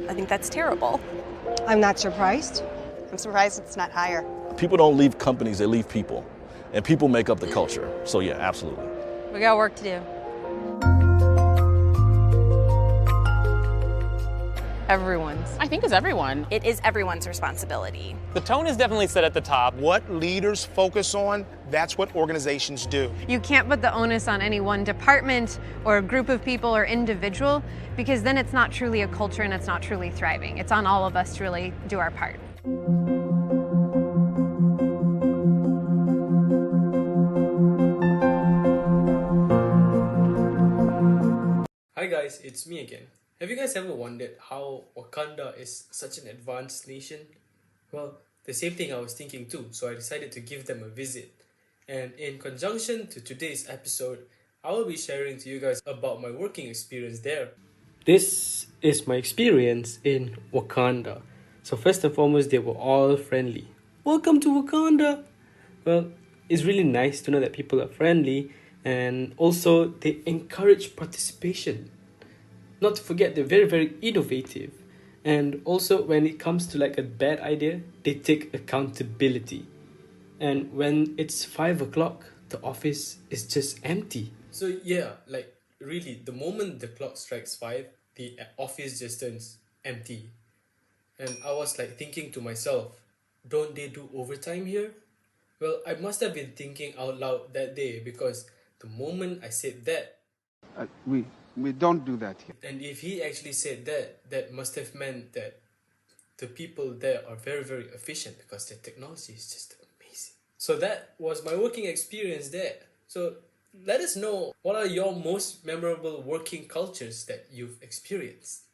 I think that's terrible. I'm not surprised. I'm surprised it's not higher. People don't leave companies, they leave people. And people make up the culture. So yeah, absolutely. We got work to do. Everyone's. I think it's everyone. It is everyone's responsibility. The tone is definitely set at the top. What leaders focus on, that's what organizations do. You can't put the onus on any one department or a group of people or individual, because then it's not truly a culture and it's not truly thriving. It's on all of us to really do our part. Hi guys, it's me again. Have you guys ever wondered how Wakanda is such an advanced nation? Well, the same thing I was thinking too, so I decided to give them a visit. And in conjunction to today's episode, I will be sharing to you guys about my working experience there. This is my experience in Wakanda. So first and foremost, they were all friendly. Welcome to Wakanda! Well, it's really nice to know that people are friendly, and also they encourage participation. Not to forget, they're very, very innovative. And also, when it comes to like a bad idea, they take accountability. And when it's 5 o'clock, the office is just empty. So yeah, like really, the moment the clock strikes 5, the office just turns empty. And I was like thinking to myself, don't they do overtime here? Well, I must have been thinking out loud that day, because the moment I said that, we don't do that here. and if he actually said that, that must have meant that the people there are very, very efficient, because their technology is just amazing. So that was my working experience there. So let us know, what are your most memorable working cultures that you've experienced?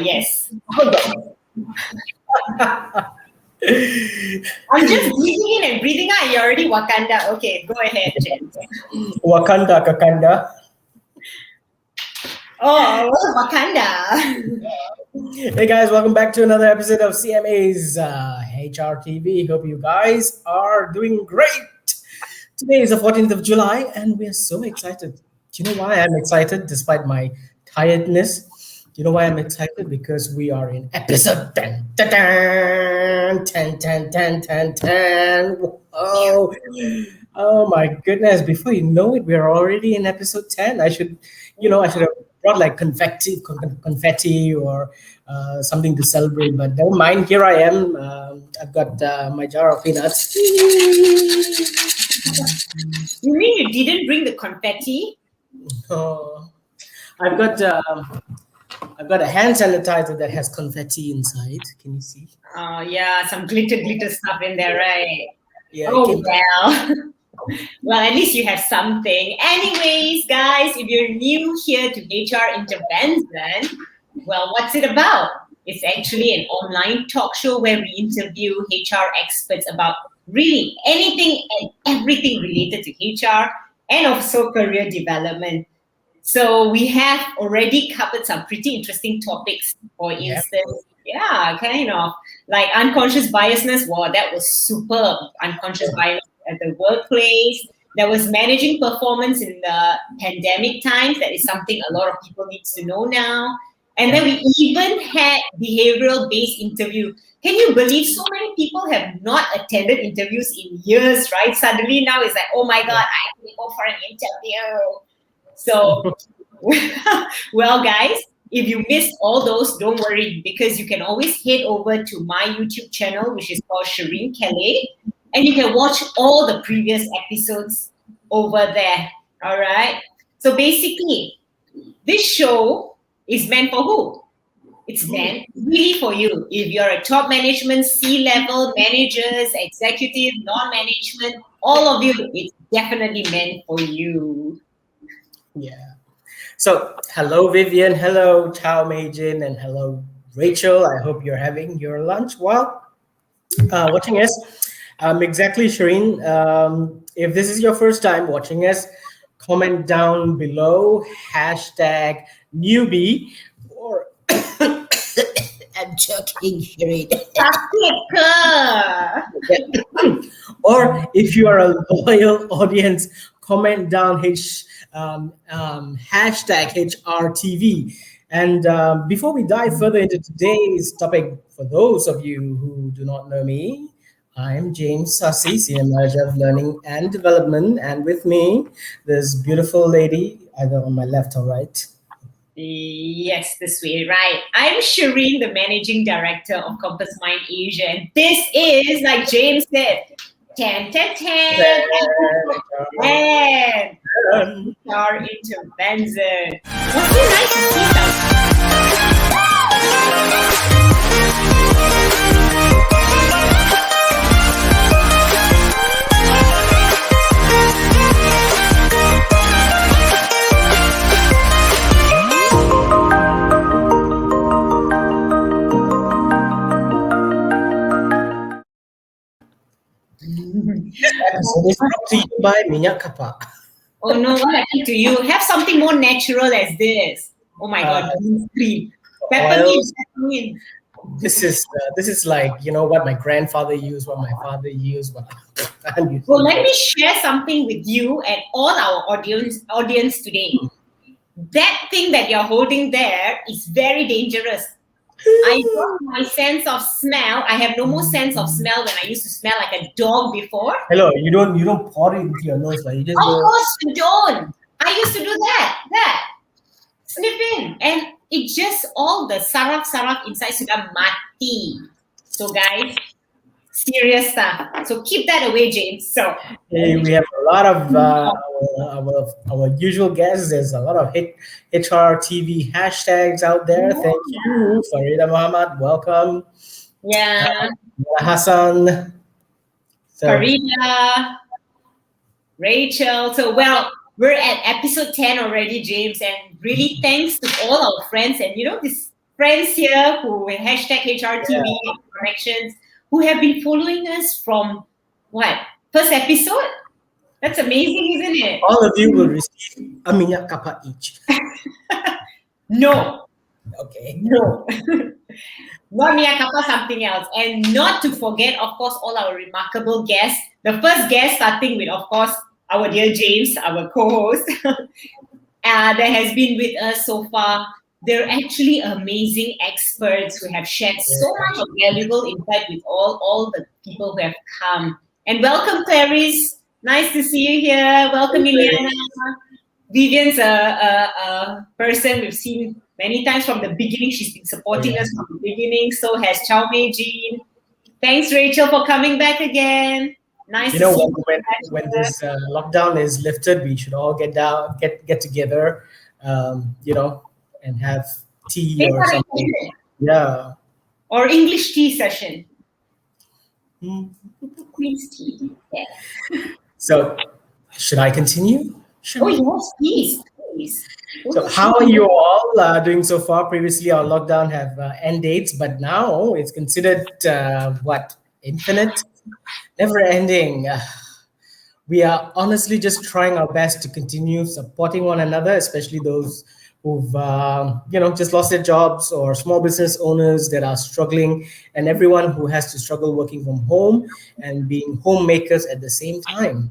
Yes. I'm just breathing in and breathing out. You're already Wakanda. Okay, go ahead, Jen. Wakanda, Kakanda. Oh, Wakanda. Hey guys, welcome back to another episode of CMA's HR TV. Hope you guys are doing great. Today is the 14th of July and we are so excited. Do you know why I'm excited despite my tiredness? You know why I'm excited? Because we are in episode 10. 10. Oh my goodness. Before you know it, we're already in episode 10. I should have brought like confetti or something to celebrate, but never mind. Here I am. I've got my jar of peanuts. You mean you didn't bring the confetti? Oh, I've got a hand sanitizer that has confetti inside. Can you see? Oh, yeah, some glitter stuff in there, right? Yeah. Oh, well. Well, at least you have something. Anyways, guys, if you're new here to HR Intrvntzn, well, what's it about? It's actually an online talk show where we interview HR experts about really anything and everything related to HR and also career development. So we have already covered some pretty interesting topics. For instance, kind of like unconscious biasness. Wow, that was superb. Unconscious bias at the workplace. There was managing performance in the pandemic times. That is something a lot of people need to know now. And then we even had behavioral-based interview. Can you believe so many people have not attended interviews in years, right? Suddenly now it's like, oh my God, I have to go for an interview. So, well, guys, if you missed all those, don't worry, because you can always head over to my YouTube channel, which is called Shireen Kelly, and you can watch all the previous episodes over there. All right. So basically, this show is meant for who? It's meant really for you. If you're a top management, C-level managers, executive, non-management, all of you, it's definitely meant for you. Yeah. So, hello, Vivian. Hello, Chow Meijin, and hello, Rachel. I hope you're having your lunch while watching us. Exactly, Shireen. If this is your first time watching us, comment down below hashtag newbie or I'm joking, Shireen. Or if you are a loyal audience, comment down hashtag HRTV. And before we dive further into today's topic, for those of you who do not know me, I'm James Sassi, Senior Manager of Learning and Development. And with me, this beautiful lady, either on my left or right. Yes, this way, right. I'm Shireen, the Managing Director of Compass Mind Asia. And this is, like James said, 10, 10, 10. And HR Intrvntzn. Must be nice to see that. So this is brought to you by Minyak Kapak. Oh no, what happened to you? Have something more natural as this. Oh my God, green screen. Peppermint. This is like, you know, what my grandfather used, what my father used, what I'm using. Well, let me share something with you and all our audience today. That thing that you're holding there is very dangerous. I lost my sense of smell. I have no more sense of smell when I used to smell like a dog before. Hello, you don't pour it into your nose, like you just Of go. course you don't. I used to do that. Sniff in. And it just, all the saraf inside sudah mati. So guys, serious stuff. So keep that away, James. So Hey, we have a lot of our usual guests. There's a lot of HR TV hashtags out there. Thank you, Farida Muhammad. Welcome. yeah, Hassan. So, Farida, Rachel. So well, we're at episode 10 already, James, and really thanks to all our friends and these friends here who hashtag HRTV connections who have been following us from first episode? That's amazing, isn't it? all of you will receive a minyak kapak each. No. Okay. No. Not Miyakapa, something else. And not to forget, of course, all our remarkable guests. The first guest starting with, of course, our dear James, our co-host, that has been with us so far. They're actually amazing experts who have shared so much of valuable insight with all the people who have come. And welcome, Clarice. Nice to see you here. Welcome, Ileana. Vivian's a person we've seen many times from the beginning. She's been supporting us from the beginning. So has Chow Meijin. Thanks, Rachel, for coming back again. Nice to see you. When this lockdown is lifted, we should all get together, and have tea or something. Yeah. Or English tea session. Queen's tea. Yeah. So, should I continue? Oh yes, please. So, how are you all doing so far? Previously, our lockdown have end dates, but now it's considered infinite, never-ending. We are honestly just trying our best to continue supporting one another, especially those who've just lost their jobs, or small business owners that are struggling, and everyone who has to struggle working from home and being homemakers at the same time.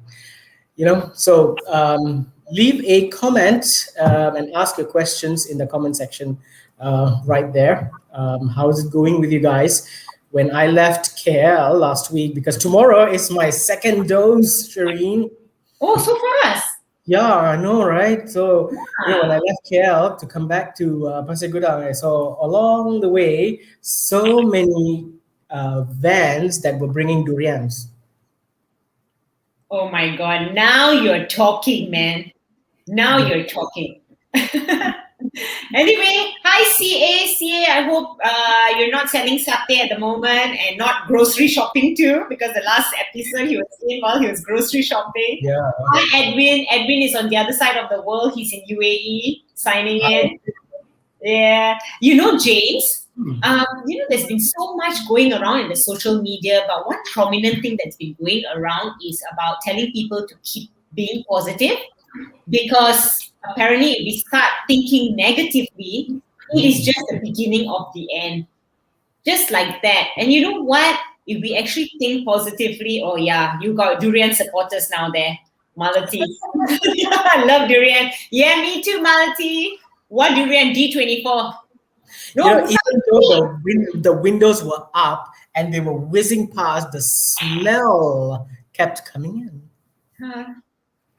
So leave a comment and ask your questions in the comment section right there. How is it going with you guys? When I left KL last week, because tomorrow is my second dose, Shireen. Oh, so fast. Yeah, I know, right? So when I left KL to come back to Pasir Gudang, I saw along the way so many vans that were bringing durians. Oh my God, now you're talking, man. Now you're talking. Anyway, hi CA. CA, I hope you're not selling satay at the moment and not grocery shopping too, because the last episode he was in while he was grocery shopping. Yeah. Hi Edwin. Edwin is on the other side of the world. He's in UAE signing in. Yeah. You know, James, there's been so much going around in the social media, but one prominent thing that's been going around is about telling people to keep being positive, because apparently if we start thinking negatively, it is just the beginning of the end. Just like that. And you know what? If we actually think positively, oh yeah, you got durian supporters now there. Malati. I love durian. Yeah, me too, Malati. What durian? D24. No, even though the windows were up and they were whizzing past, the smell kept coming in.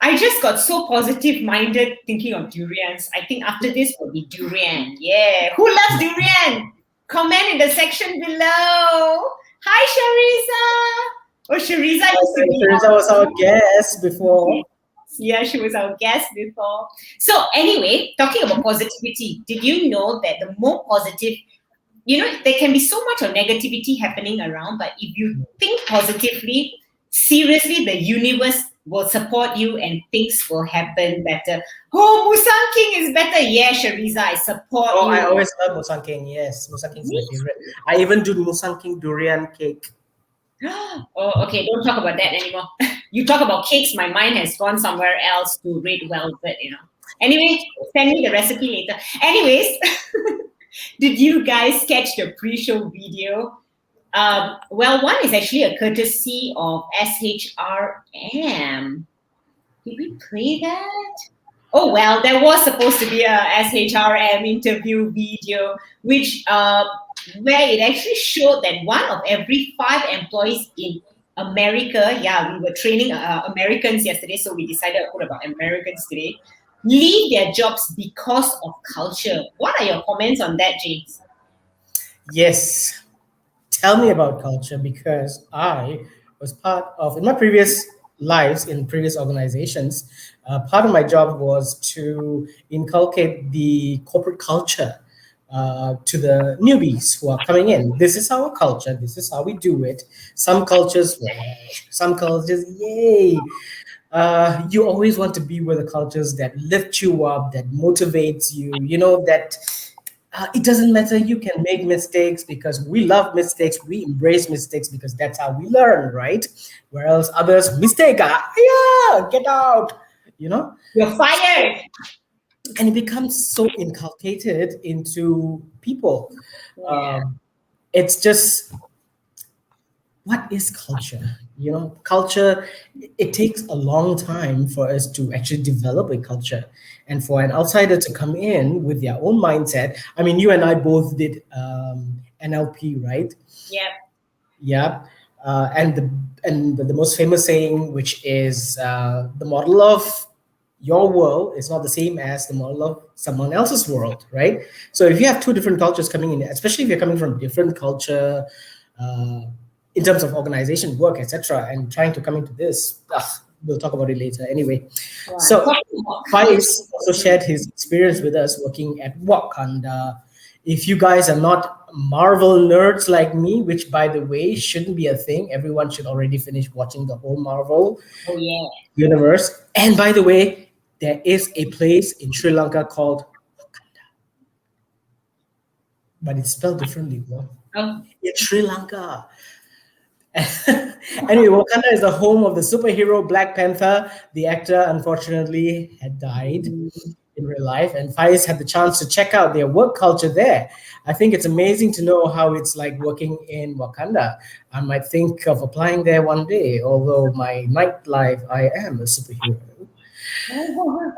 I just got so positive-minded thinking of durians. I think after this will be durian. Yeah. Who loves durian? Comment in the section below. Hi, Shariza. Oh, Shariza was our guest before. Yeah, she was our guest before. So anyway, talking about positivity, did you know that the more positive, there can be so much of negativity happening around, but if you think positively, seriously, the universe will support you and things will happen better. Oh, Musang King is better. Yeah, Shariza, I support you. I always love Musang King. Yes, Musang King is my favorite. I even do Musang King durian cake. Oh, okay. Don't talk about that anymore. You talk about cakes, my mind has gone somewhere else to red velvet, Anyway, send me the recipe later. Anyways, did you guys catch the pre-show video? Well, one is actually a courtesy of SHRM. Did we play that? Oh, well, there was supposed to be a SHRM interview video, which where it actually showed that 1 of every 5 employees in America, we were training Americans yesterday, so we decided to put about Americans today, leave their jobs because of culture. What are your comments on that, James? Yes. Tell me about culture, because I was part of, in my previous lives, in previous organizations, part of my job was to inculcate the corporate culture to the newbies who are coming in. This is our culture. This is how we do it. Some cultures, yay. You always want to be with the cultures that lift you up, that motivates you, that it doesn't matter. You can make mistakes because we love mistakes. We embrace mistakes because that's how we learn, right? Whereas others, mistake, get out, You're fired. And it becomes so inculcated into people. Yeah. It's just, what is culture? Culture, it takes a long time for us to actually develop a culture. And for an outsider to come in with their own mindset, I mean, you and I both did NLP, right? Yep. Yeah. And the most famous saying, which is the model of your world is not the same as the model of someone else's world, right? So if you have 2 different cultures coming in, especially if you're coming from different culture, in terms of organization, work, etc., and trying to come into this, we'll talk about it later anyway. Wow. So Vinesh also shared his experience with us working at Wakanda. If you guys are not Marvel nerds like me, which by the way shouldn't be a thing, everyone should already finish watching the whole Marvel universe. And by the way, there is a place in Sri Lanka called Wakanda, but it's spelled differently, bro. It's Sri Lanka. Anyway, Wakanda is the home of the superhero Black Panther. The actor, unfortunately, had died in real life, and Faiz had the chance to check out their work culture there. I think it's amazing to know how it's like working in Wakanda. I might think of applying there one day, although my nightlife, I am a superhero.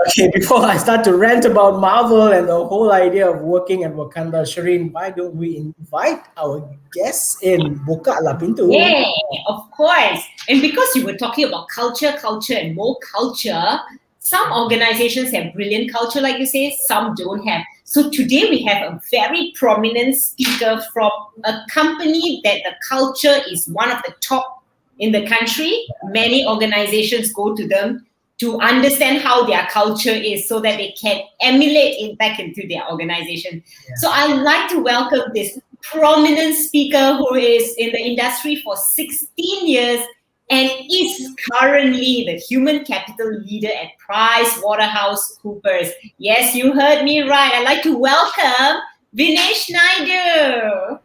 Okay, before I start to rant about Marvel and the whole idea of working at Wakanda, Shireen, why don't we invite our guests in? Buka lah pintu. Yeah, of course. And because you were talking about culture, and more culture, some organizations have brilliant culture, like you say, some don't have. So today we have a very prominent speaker from a company that the culture is one of the top in the country. Many organizations go to them to understand how their culture is so that they can emulate it back into their organization. So I'd like to welcome this prominent speaker who is in the industry for 16 years and is currently the human capital leader at PricewaterhouseCoopers. Yes, you heard me right. I'd like to welcome Vinesh Naidu.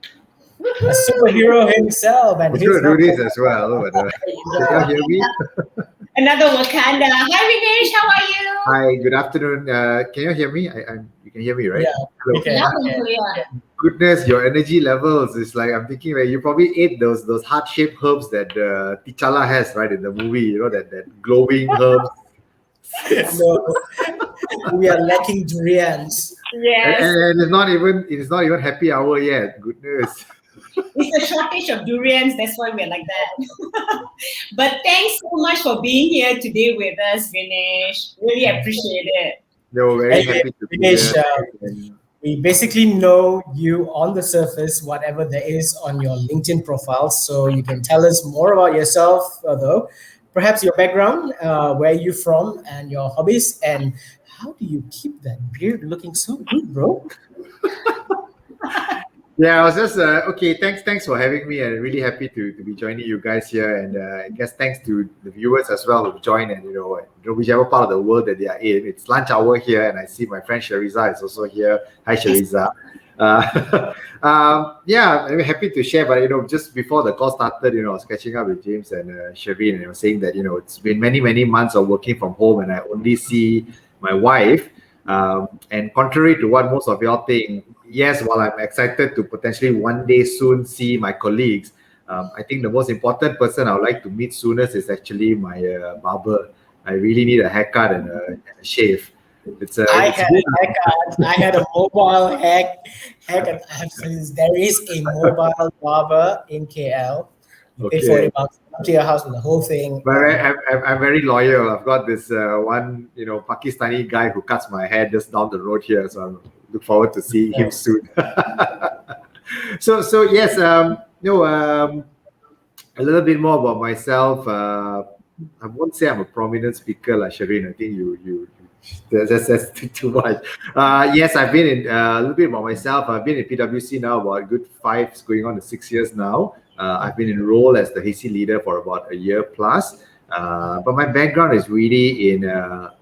A superhero himself. And I'm going to do this as well. But, can you hear me? Another Wakanda. Hi, Vinesh. How are you? Hi, good afternoon. Can you hear me? You can hear me, right? Yeah. Okay. Goodness, your energy levels is like, I'm thinking like you probably ate those heart-shaped herbs that T'Challa has, right, in the movie, you know, that glowing herbs. No, we are lacking durians. Yes. And it's not even happy hour yet. Goodness. It's a shortage of durians. That's why we're like that. But thanks so much for being here today with us, Vinesh. Really appreciate it. No, very happy to be Vinesh, here. we basically know you on the surface, whatever there is on your LinkedIn profile. So you can tell us more about yourself, though. Perhaps your background, where you're from, and your hobbies, and how do you keep that beard looking so good, bro? Yeah, I was just okay. Thanks for having me. I'm really happy to be joining you guys here, and I guess thanks to the viewers as well who joined, and whichever part of the world that they are in. It's lunch hour here, and I see my friend Shariza is also here. Hi, Shariza. Yeah, I'm happy to share. But just before the call started, I was catching up with James and Shaveen, and saying that it's been many months of working from home, and I only see my wife. And contrary to what most of y'all think, yes, while I'm excited to potentially one day soon see my colleagues, I think the most important person I would like to meet soonest is actually my barber. I really need a haircut and a shave. I had a haircut. I had a mobile haircut. There is a mobile barber in KL. You pay 40 bucks to your house and the whole thing. But I'm very loyal. I've got this one, Pakistani guy who cuts my hair just down the road here. So I look forward to seeing him soon. So yes, a little bit more about myself. I won't say I'm a prominent speaker, like Shireen. I think you that's too much. Yes, I've been in a little bit about myself. I've been in PwC now about a good 5, going on to 6 years now. I've been enrolled as the HC leader for about a year plus. But my background is really in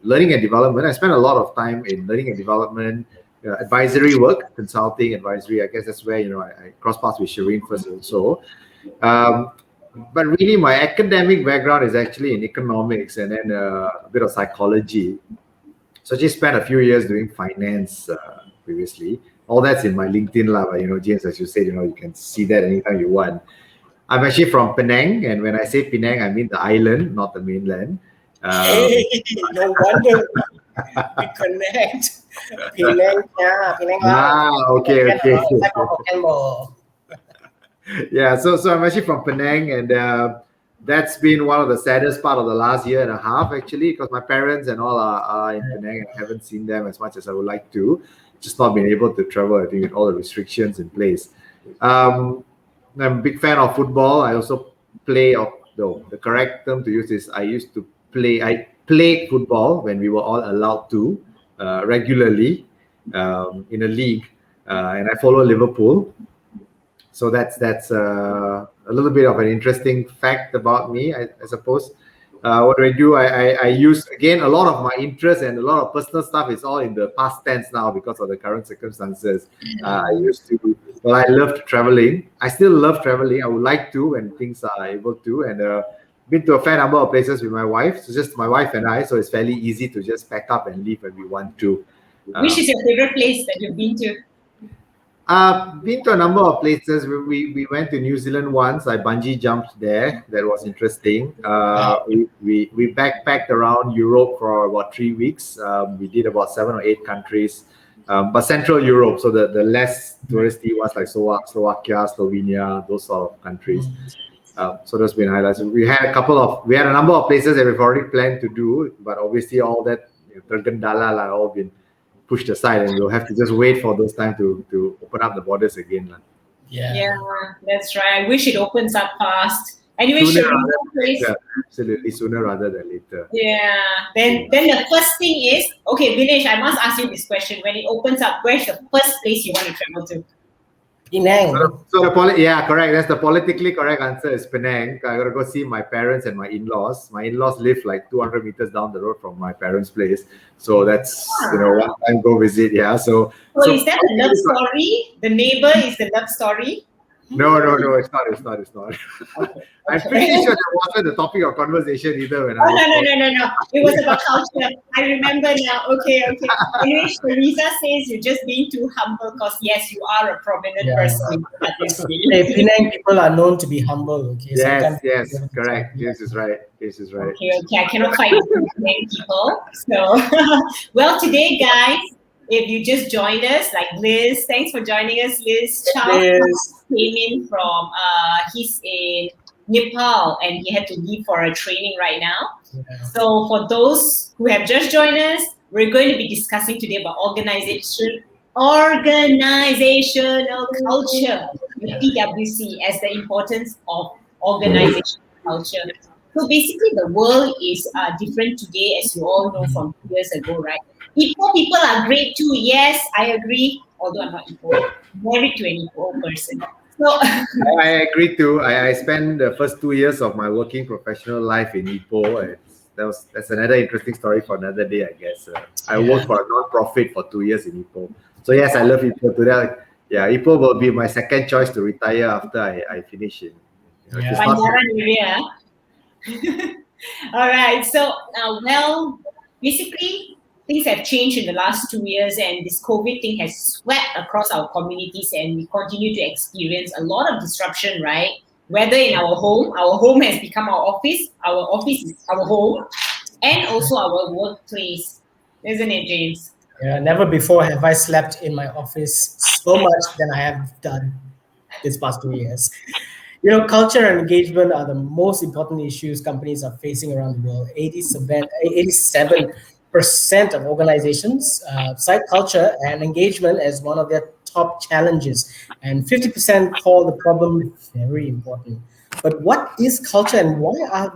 learning and development. I spent a lot of time in learning and development, advisory work, consulting, advisory. I guess that's where I cross paths with Shireen first also. But really, my academic background is actually in economics and then a bit of psychology. So I just spent a few years doing finance previously. All that's in my LinkedIn lab. James, as you said, you can see that anytime you want. I'm actually from Penang, and when I say Penang, I mean the island, not the mainland. Hey, no wonder we connect. Penang, okay. Yeah, so I'm actually from Penang, and that's been one of the saddest part of the last year and a half, actually, because my parents and all are in Penang, and I haven't seen them as much as I would like to. Just not been able to travel, I think, with all the restrictions in place. I'm a big fan of football. I also play, the correct term to use is I played football when we were all allowed to regularly in a league, and I follow Liverpool. So that's a little bit of an interesting fact about me, I suppose. What do? I use, again, a lot of my interest and a lot of personal stuff is all in the past tense now because of the current circumstances. I loved traveling. I still love traveling. I would like to when things are able to. And been to a fair number of places with my wife. So just my wife and I. So it's fairly easy to just pack up and leave when we want to. Which is your favorite place that you've been to? Been to a number of places. We went to New Zealand once. I bungee jumped there. That was interesting. We backpacked around Europe for about 3 weeks. We did about 7 or 8 countries, but Central Europe, so the less touristy ones like Slovakia, Slovenia, those sort of countries. So that's been highlights. We had a number of places that we've already planned to do, but obviously all that tergendala are all been pushed aside, and we'll have to just wait for those time to open up the borders again. Yeah, that's right. I wish it opens up fast. Anyway, Sooner Shireen, rather than please. later. Absolutely, sooner rather than later. Yeah. Then the first thing is, okay, Vinesh, I must ask you this question. When it opens up, where's the first place you want to travel to? Penang. Yeah, correct. That's the politically correct answer is Penang. I gotta go see my parents and my in-laws. My in-laws live like 200 meters down the road from my parents' place. So that's, one time go visit. Yeah. So is that a love story? The neighbor is the love story? No, it's not. I'm pretty sure that wasn't the topic of conversation either when I was No. It was about culture. I remember now. Okay. Anyway, Teresa says you're just being too humble because, yes, you are a prominent person. Penang people are known to be humble. Okay. Yes, correct. James is right. Okay. I cannot fight with Penang people. So, well, today, guys, if you just joined us, like Liz, thanks for joining us, Liz. Charles came in from, he's in Nepal and he had to leave for a training right now. Yeah. So for those who have just joined us, we're going to be discussing today about organizational culture with PwC as the importance of organizational culture. So basically the world is different today, as you all know from 2 years ago, right? Ipoh people are great too. Yes, I agree. Although I'm not Ipoh, married to an Ipoh person. So I agree too. I spent the first 2 years of my working professional life in Ipoh. That's another interesting story for another day, I guess. I worked for a non-profit for 2 years in Ipoh. So yes, I love Ipoh. Today, Ipoh will be my second choice to retire after I finish it. All right. So basically, things have changed in the last 2 years, and this COVID thing has swept across our communities, and we continue to experience a lot of disruption, right? Whether in our home has become our office is our home, and also our workplace, isn't it, James? Yeah, never before have I slept in my office so much than I have done this past 2 years. Culture and engagement are the most important issues companies are facing around the world. 87% of organizations cite culture and engagement as one of their top challenges, and 50% call the problem very important. But what is culture, and why are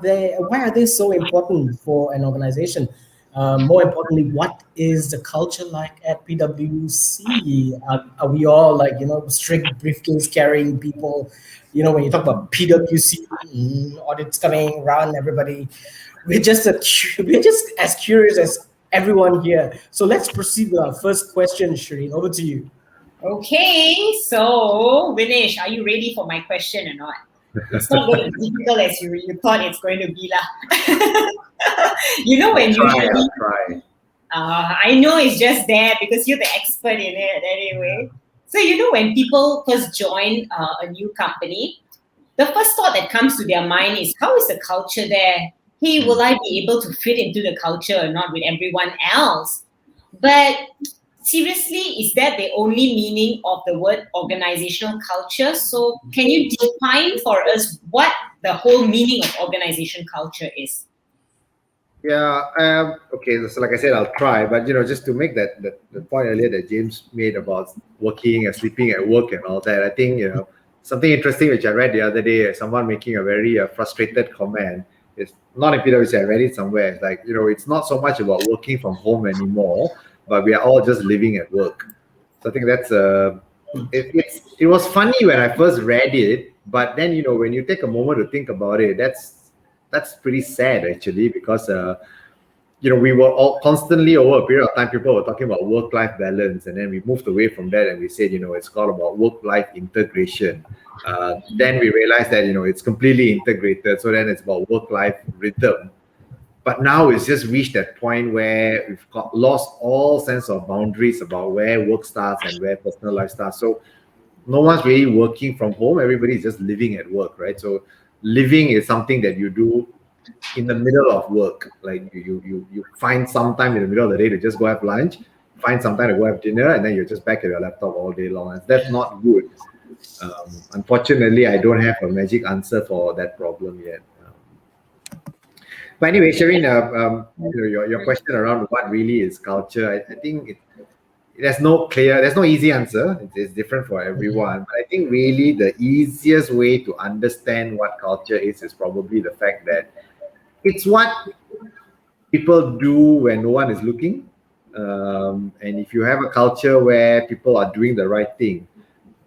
they so important for an organization? More importantly, what is the culture like at PwC? Are we all like strict briefcase carrying people? When you talk about PwC audits coming around, everybody, we're just as curious as everyone here. So let's proceed with our first question, Shireen. Over to you. Okay, so Vinesh, are you ready for my question or not? It's not going to be difficult as you thought it's going to be lah. When I'll try. I know it's just there because you're the expert in it anyway. So when people first join a new company, the first thought that comes to their mind is, how is the culture there? Hey, will I be able to fit into the culture or not with everyone else? But seriously, is that the only meaning of the word organizational culture? So can you define for us what the whole meaning of organization culture is? Yeah. Okay. So like I said, I'll try. But just to make the point earlier that James made about working and sleeping at work and all that, I think something interesting which I read the other day. Someone making a very frustrated comment. It's not in PwC. I read it somewhere. It's like it's not so much about working from home anymore, but we are all just living at work. So I think that's it was funny when I first read it, but then when you take a moment to think about it, that's pretty sad actually, because we were all constantly over a period of time, people were talking about work-life balance, and then we moved away from that and we said it's all about work-life integration. Then we realized that it's completely integrated, so then it's about work-life rhythm. But now it's just reached that point where we've lost all sense of boundaries about where work starts and where personal life starts. So no one's really working from home. Everybody's just living at work, right? So living is something that you do in the middle of work. Like you find some time in the middle of the day to just go have lunch, find some time to go have dinner, and then you're just back at your laptop all day long. And that's not good. Unfortunately, I don't have a magic answer for that problem yet. But anyway, Shireen, your question around what really is culture, I think there's no easy answer. It's different for everyone. But I think really the easiest way to understand what culture is probably the fact that it's what people do when no one is looking. And if you have a culture where people are doing the right thing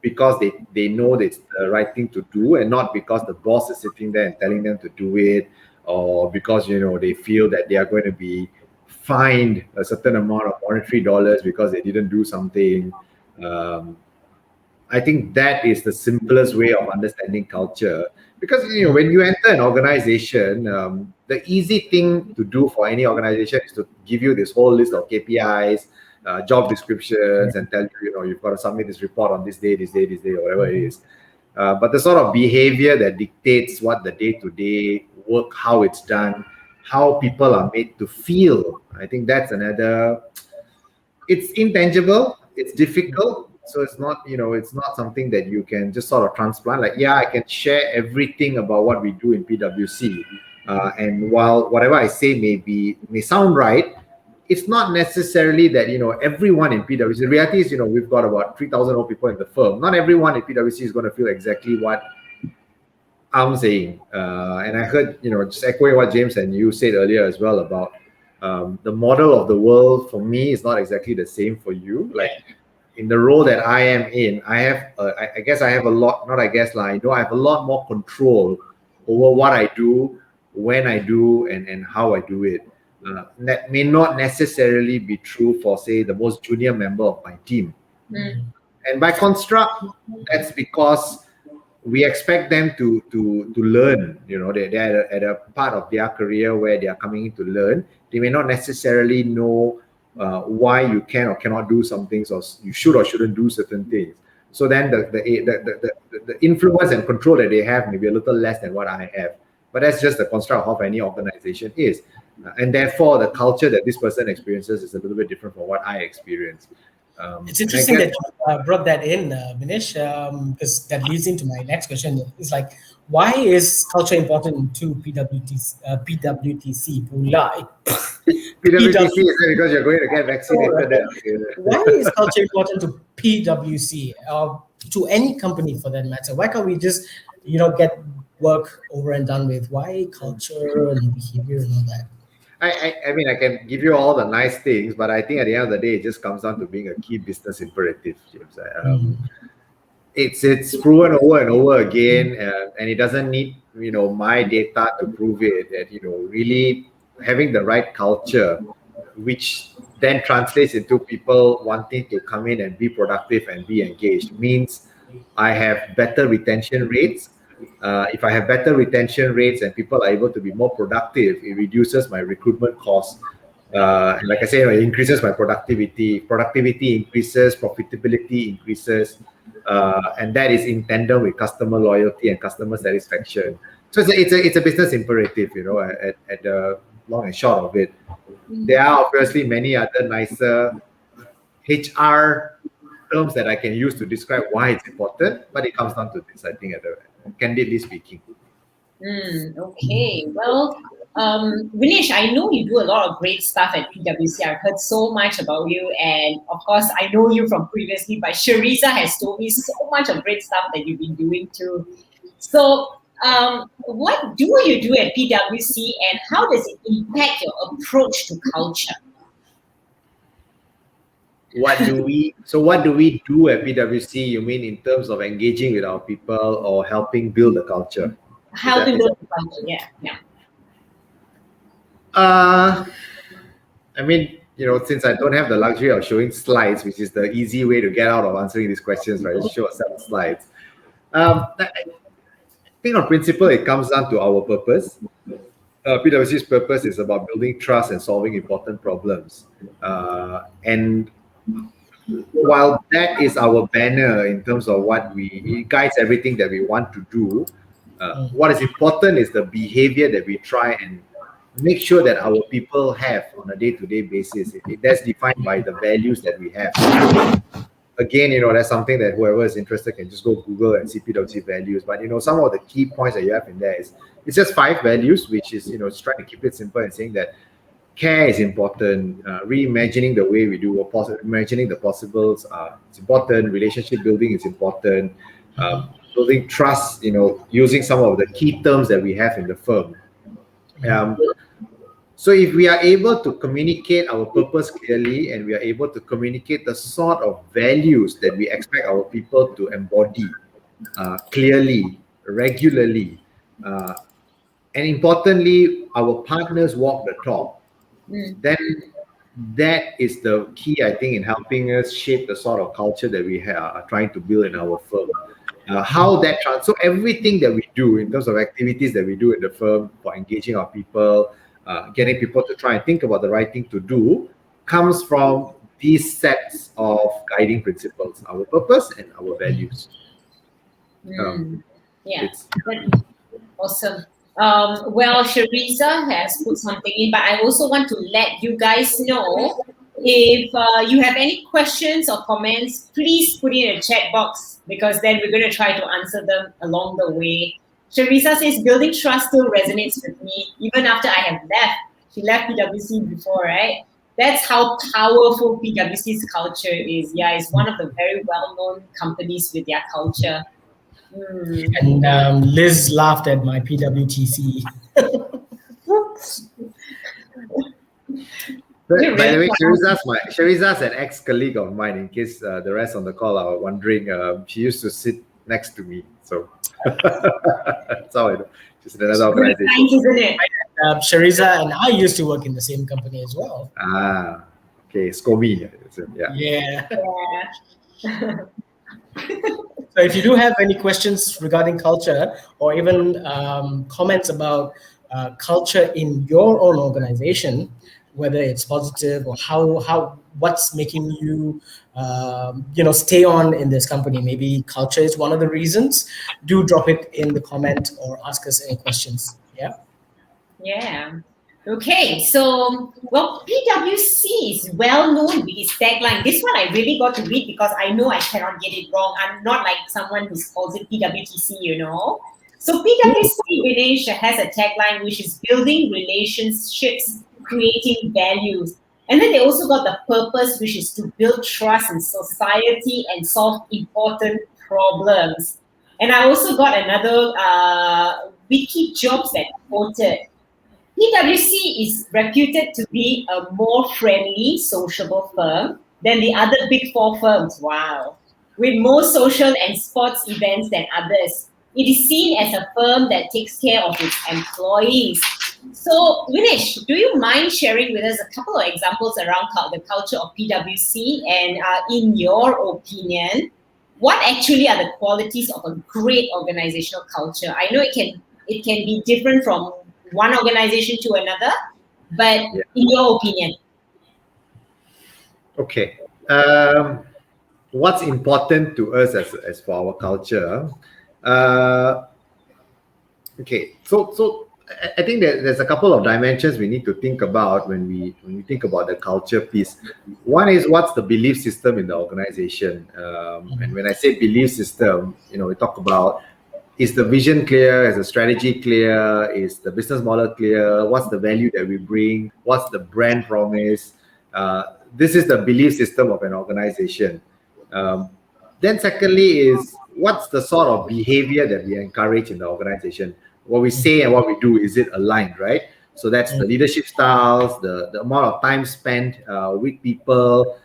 because they know that it's the right thing to do, and not because the boss is sitting there and telling them to do it, or because they feel that they are going to be fined a certain amount of monetary dollars because they didn't do something. I think that is the simplest way of understanding culture. Because when you enter an organization, the easy thing to do for any organization is to give you this whole list of KPIs, job descriptions, and tell you, you've got to submit this report on this day, or whatever it is. But the sort of behavior that dictates what the day-to-day work, how it's done, how people are made to feel, I think that's another. It's intangible, it's difficult. So it's not, it's not something that you can just sort of transplant. Like, yeah, I can share everything about what we do in PwC. And while whatever I say may sound right, it's not necessarily that, everyone in PwC, the reality is, we've got about 3,000 old people in the firm. Not everyone in PwC is going to feel exactly what I'm saying. And I heard, just echoing what James and you said earlier as well about the model of the world for me is not exactly the same for you. Like, in the role that I am in, I have, I guess I have a lot, not I guess, I know I have a lot more control over what I do, when I do, and how I do it. That may not necessarily be true for, say, the most junior member of my team. And by construct, that's because we expect them to learn. They're at a part of their career where they are coming in to learn. They may not necessarily know why you can or cannot do some things, or you should or shouldn't do certain things. So then the influence and control that they have may be a little less than what I have. But that's just the construct of any organization is. And therefore, the culture that this person experiences is a little bit different from what I experience. It's interesting that you brought that in, Vinesh, because that leads into my next question. It's like, why is culture important to PwC? Pulai. PwC is because you're going to get vaccinated. Why is culture important to PwC, or to any company for that matter? Why can't we just, get work over and done with? Why culture and behavior and all that? I mean, I can give you all the nice things, but I think at the end of the day, it just comes down to being a key business imperative, James. It's proven over and over again, and it doesn't need my data to prove it. That really having the right culture, which then translates into people wanting to come in and be productive and be engaged, means I have better retention rates. If I have better retention rates and people are able to be more productive, it reduces my recruitment costs. And like I say, it increases my productivity. Productivity increases, profitability increases, and that is in tandem with customer loyalty and customer satisfaction. So it's a business imperative, at the long and short of it. There are obviously many other nicer HR terms that I can use to describe why it's important, but it comes down to this, I think, candidly speaking. Okay. Well, Vinesh, I know you do a lot of great stuff at PwC. I've heard so much about you, and of course, I know you from previously, but Sharisa has told me so much of great stuff that you've been doing too. So, what do you do at PwC, and how does it impact your approach to culture? What do we do at PwC? You mean in terms of engaging with our people or helping build the culture? Helping build the culture, yeah. I mean, since I don't have the luxury of showing slides, which is the easy way to get out of answering these questions, right? Just show a set of slides. I think on principle, it comes down to our purpose. PwC's purpose is about building trust and solving important problems. And while that is our banner in terms of it guides everything that we want to do, what is important is the behavior that we try and make sure that our people have on a day-to-day basis. That's defined by the values that we have. Again, that's something that whoever is interested can just go Google and see PwC values. But some of the key points that you have in there it's just 5 values, which is it's trying to keep it simple and saying that care is important. Reimagining the way we do, imagining the possibles is important. Relationship building is important. Building trust, using some of the key terms that we have in the firm. So if we are able to communicate our purpose clearly, and we are able to communicate the sort of values that we expect our people to embody clearly, regularly, and importantly, our partners walk the talk, then that is the key, I think, in helping us shape the sort of culture that we are trying to build in our firm. So everything that we do in terms of activities that we do in the firm for engaging our people, getting people to try and think about the right thing to do, comes from these sets of guiding principles: our purpose and our values. Yeah, awesome. Well, Sharisa has put something in, but I also want to let you guys know, if you have any questions or comments, please put it in a chat box, because then we're going to try to answer them along the way. Sharisa says, building trust still resonates with me even after I have left. She left PwC before, right? That's how powerful PwC's culture is. Yeah, it's one of the very well-known companies with their culture. And Liz laughed at my PWTC. By the way, Shariza's an ex-colleague of mine, in case the rest on the call are wondering. She used to sit next to me, so that's how I know. She's in another organization. Nice, isn't it? Shariza and I used to work in the same company as well. Okay, SCOMI. Yeah. So if you do have any questions regarding culture, or even comments about culture in your own organization, whether it's positive or what's making you stay on in this company, maybe culture is one of the reasons, do drop it in the comment or ask us any questions. Yeah. Okay, so, well, PwC is well known with its tagline. This one I really got to read because I know I cannot get it wrong. I'm not like someone who calls it PwTC, So PwC Malaysia has a tagline which is building relationships, creating values. And then they also got the purpose, which is to build trust in society and solve important problems. And I also got another wiki jobs that quoted. PwC is reputed to be a more friendly, sociable firm than the other big four firms. Wow. With more social and sports events than others. It is seen as a firm that takes care of its employees. So, Vinesh, do you mind sharing with us a couple of examples around the culture of PwC? And in your opinion, what actually are the qualities of a great organizational culture? I know it can be different from one organization to another, but in your opinion? Okay. What's important to us as for our culture? Okay, so I think that there's a couple of dimensions we need to think about when we think about the culture piece. One is, what's the belief system in the organization? And when I say belief system, we talk about, is the vision clear? Is the strategy clear? Is the business model clear? What's the value that we bring? What's the brand promise? This is the belief system of an organization. Then secondly is, what's the sort of behavior that we encourage in the organization? What we say and what we do, is it aligned, right? So that's the leadership styles, the amount of time spent with people,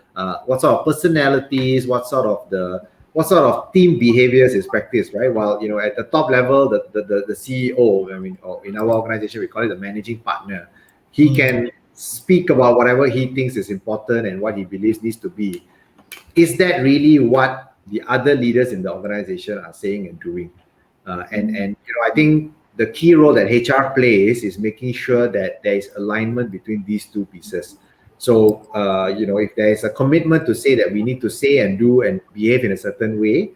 what sort of personalities, what sort of team behaviors is practiced, right? While at the top level, the CEO, or in our organization we call it the managing partner, he can speak about whatever he thinks is important and what he believes needs to be. Is that really what the other leaders in the organization are saying and doing? And I think the key role that HR plays is making sure that there is alignment between these two pieces. So, if there is a commitment to say that we need to say and do and behave in a certain way,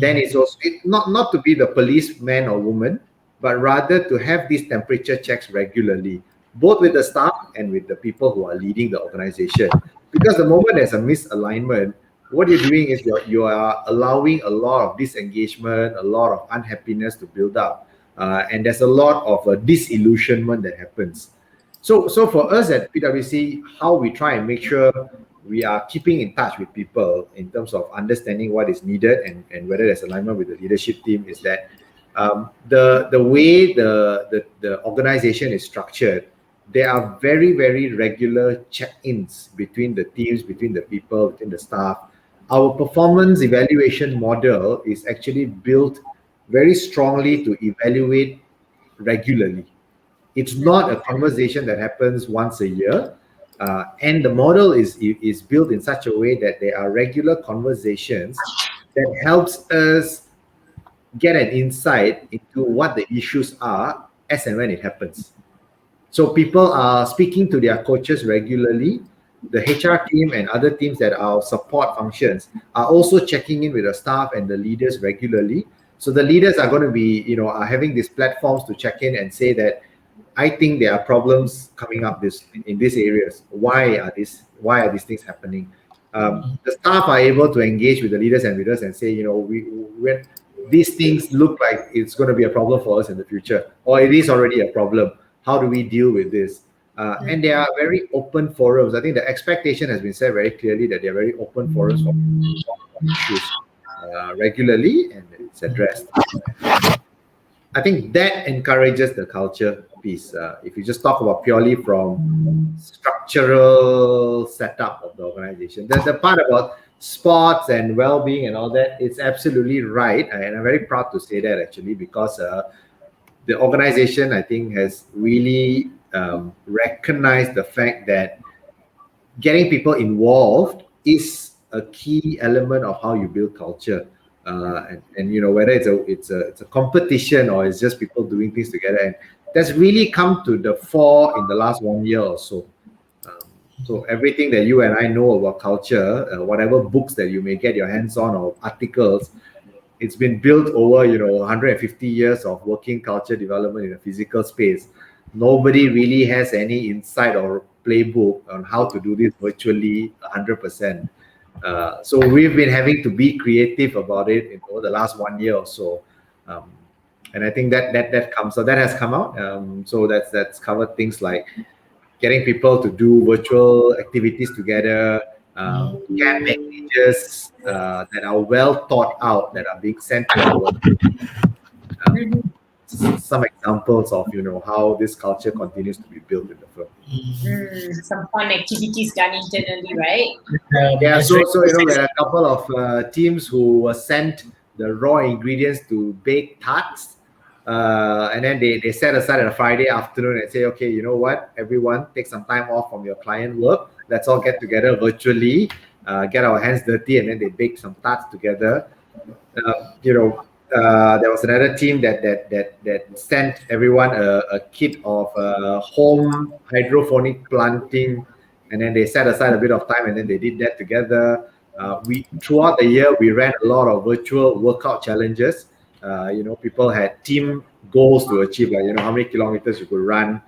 then it's also not to be the policeman or woman, but rather to have these temperature checks regularly, both with the staff and with the people who are leading the organization. Because the moment there's a misalignment, what you're doing is you are allowing a lot of disengagement, a lot of unhappiness to build up. And there's a lot of disillusionment that happens. So for us at PwC, how we try and make sure we are keeping in touch with people in terms of understanding what is needed and whether there's alignment with the leadership team is that the way the organization is structured, there are very, very regular check-ins between the teams, between the people, between the staff. Our performance evaluation model is actually built very strongly to evaluate regularly. It's not a conversation that happens once a year. And the model is built in such a way that there are regular conversations that helps us get an insight into what the issues are as and when it happens. So people are speaking to their coaches regularly. The HR team and other teams that are support functions are also checking in with the staff and the leaders regularly. So the leaders are going to be, are having these platforms to check in and say that I think there are problems coming up in these areas. Why are these things happening? The staff are able to engage with the leaders and leaders and say, when these things look like it's going to be a problem for us in the future, or it is already a problem. How do we deal with this? And they are very open forums. I think the expectation has been set very clearly that they're very open forums for issues regularly, and it's addressed. I think that encourages the culture piece. If you just talk about purely from structural setup of the organization, there's the part about sports and well-being and all that. It's absolutely right, and I'm very proud to say that actually, because the organization, I think, has really recognized the fact that getting people involved is a key element of how you build culture. And whether it's a competition or it's just people doing things together, and that's really come to the fore in the last 1 year or so. So everything that you and I know about culture, whatever books that you may get your hands on or articles, it's been built over 150 years of working culture development in a physical space. Nobody really has any insight or playbook on how to do this virtually 100%. So we've been having to be creative about it over the last 1 year or so, and I think that has come out. So that's covered things like getting people to do virtual activities together, care packages that are well thought out, that are being sent to our some examples of how this culture continues to be built in the firm. Some fun activities done internally, right? Yeah, so there are a couple of teams who were sent the raw ingredients to bake tarts, and then they set aside on a Friday afternoon and say, okay, you know what, everyone take some time off from your client work. Let's all get together virtually, get our hands dirty, and then they bake some tarts together. There was another team that sent everyone a kit of home hydroponic planting, and then they set aside a bit of time and then they did that together. Throughout the year we ran a lot of virtual workout challenges. People had team goals to achieve, like how many kilometers you could run,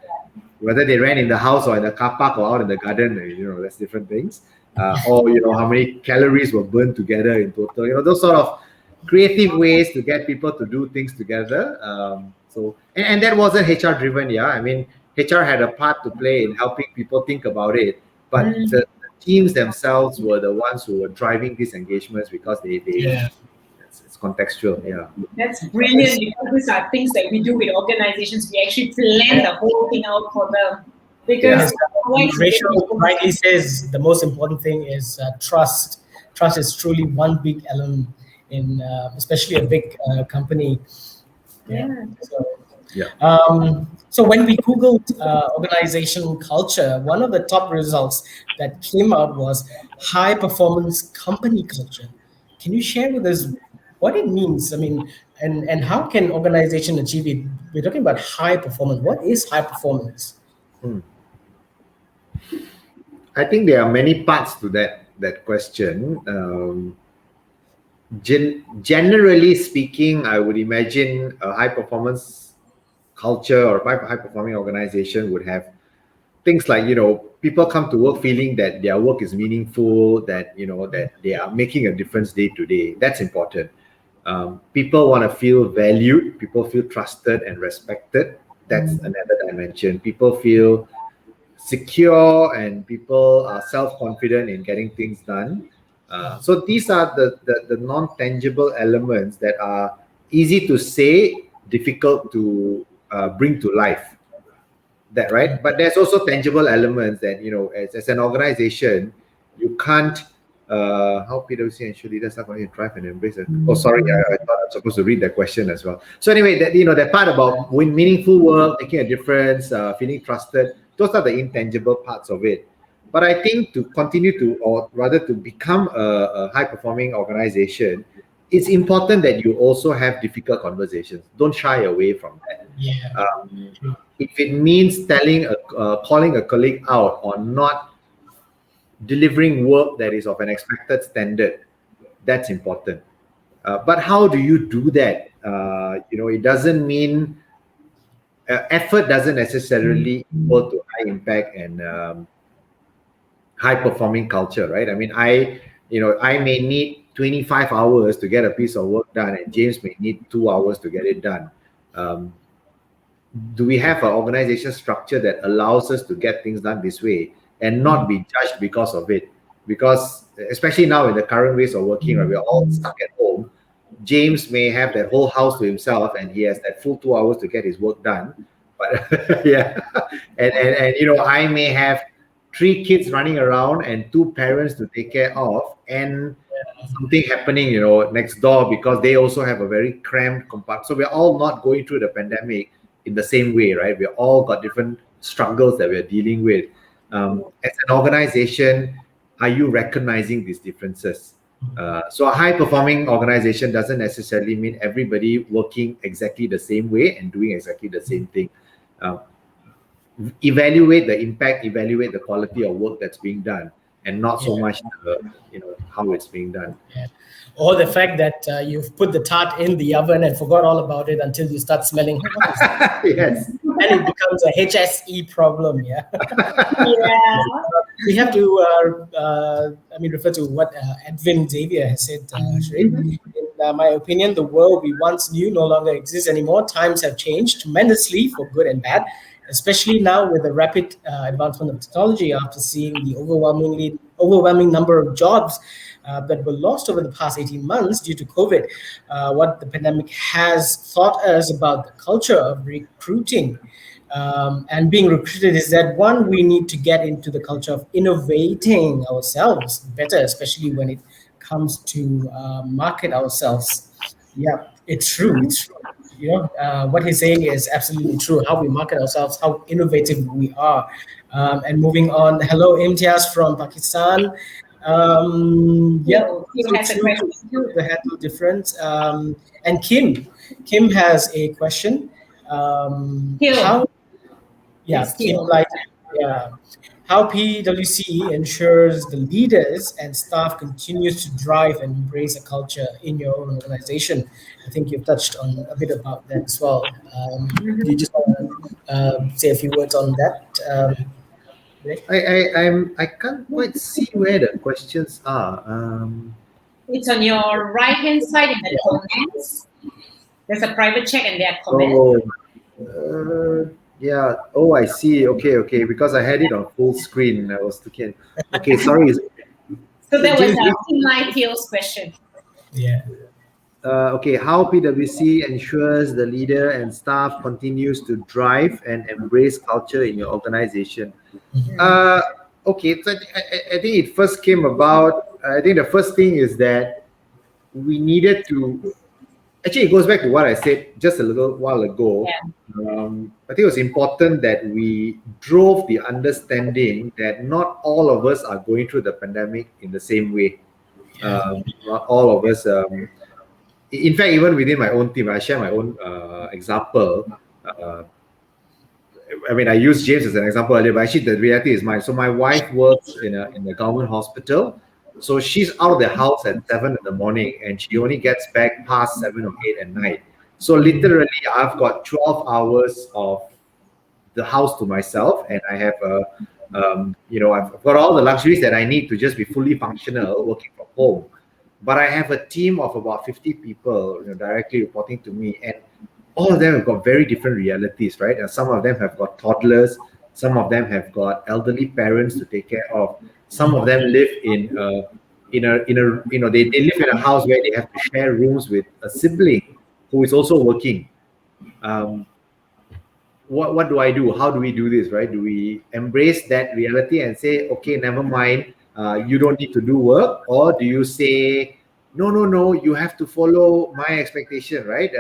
whether they ran in the house or in the car park or out in the garden. That's different things. Or how many calories were burned together in total. Those sort of creative ways to get people to do things together. And that wasn't HR driven. I mean, HR had a part to play in helping people think about it, but the teams themselves were the ones who were driving these engagements because it's contextual. That's brilliant, because these are things that we do with organizations. We actually plan the whole thing out for them. Because Rachel rightly says the most important thing is trust. Trust is truly one big element in especially a big company. So when we Googled organization culture, one of the top results that came out was high performance company culture. Can you share with us what it means? I mean, and how can organization achieve it? We're talking about high performance. What is high performance? I think there are many parts to that question. Generally speaking, I would imagine a high performance culture or high performing organization would have things like, people come to work feeling that their work is meaningful, that that they are making a difference day to day. That's important. People want to feel valued. People feel trusted and respected. That's another dimension. People feel secure and people are self-confident in getting things done. So these are the non-tangible elements that are easy to say, difficult to bring to life. That right? But there's also tangible elements that, as an organization, you can't how PwC ensure leaders are going to drive and embrace it. Oh, sorry, I thought I was supposed to read that question as well. So anyway, that part about meaningful work, making a difference, feeling trusted, those are the intangible parts of it. But I think to continue to, or rather to become a high-performing organization, it's important that you also have difficult conversations. Don't shy away from that. Yeah. If it means calling a colleague out on not delivering work that is of an expected standard, that's important. But how do you do that? It doesn't mean effort doesn't necessarily equal to high impact and high performing culture, right? I mean, I may need 25 hours to get a piece of work done, and James may need 2 hours to get it done. Do we have an organization structure that allows us to get things done this way and not be judged because of it? Because especially now in the current ways of working, right, we're all stuck at home. James may have that whole house to himself and he has that full 2 hours to get his work done. But yeah, and I may have 3 kids running around and 2 parents to take care of, and something happening, next door, because they also have a very cramped compartment. So we're all not going through the pandemic in the same way, right? We're all got different struggles that we're dealing with. As an organization, are you recognizing these differences? So a high-performing organization doesn't necessarily mean everybody working exactly the same way and doing exactly the same thing. Evaluate the impact, evaluate the quality of work that's being done, and not so much how it's being done. Yeah. Or the fact that you've put the tart in the oven and forgot all about it until you start smelling. Yes. And it becomes a HSE problem. Yeah. Yeah. We have to, refer to what Edwin Xavier has said. In my opinion, the world we once knew no longer exists anymore. Times have changed tremendously for good and bad, especially now with the rapid advancement of technology, after seeing the overwhelming number of jobs that were lost over the past 18 months due to COVID. What the pandemic has taught us about the culture of recruiting and being recruited is that, one, we need to get into the culture of innovating ourselves better, especially when it comes to market ourselves. Yeah, it's true. It's true. What he's saying is absolutely true. How we market ourselves, how innovative we are. And moving on, hello, Imtiaz from Pakistan. The handle difference. And Kim has a question. How PwC ensures the leaders and staff continues to drive and embrace a culture in your own organization. I think you've touched on a bit about that as well. Do you just want to say a few words on that? I can't quite see where the questions are. It's on your right-hand side in the comments. There's a private chat and there are comments. Yeah. Oh, I see. Okay. Because I had it on full screen. I was looking. Okay, sorry. So that was my Teal's question. Yeah. Okay. How PwC ensures the leader and staff continues to drive and embrace culture in your organization? Okay. So I think it first came about. I think the first thing is that we needed to. Actually, it goes back to what I said just a little while ago. Yeah. I think it was important that we drove the understanding that not all of us are going through the pandemic in the same way. Not all of us. In fact, even within my own team, I share my own example. I used James as an example earlier, but actually the reality is mine. So my wife works in a government hospital. So she's out of the house at 7 in the morning and she only gets back past 7 or 8 at night. So literally I've got 12 hours of the house to myself, and I have I've got all the luxuries that I need to just be fully functional working from home. But I have a team of about 50 people directly reporting to me, and all of them have got very different realities, right? And some of them have got toddlers, Some of them have got elderly parents to take care of. Some of them live in a they live in a house where they have to share rooms with a sibling who is also working. What do I do? How do we do this, right? Do we embrace that reality and say, okay, never mind, you don't need to do work? Or do you say, no, you have to follow my expectation, right?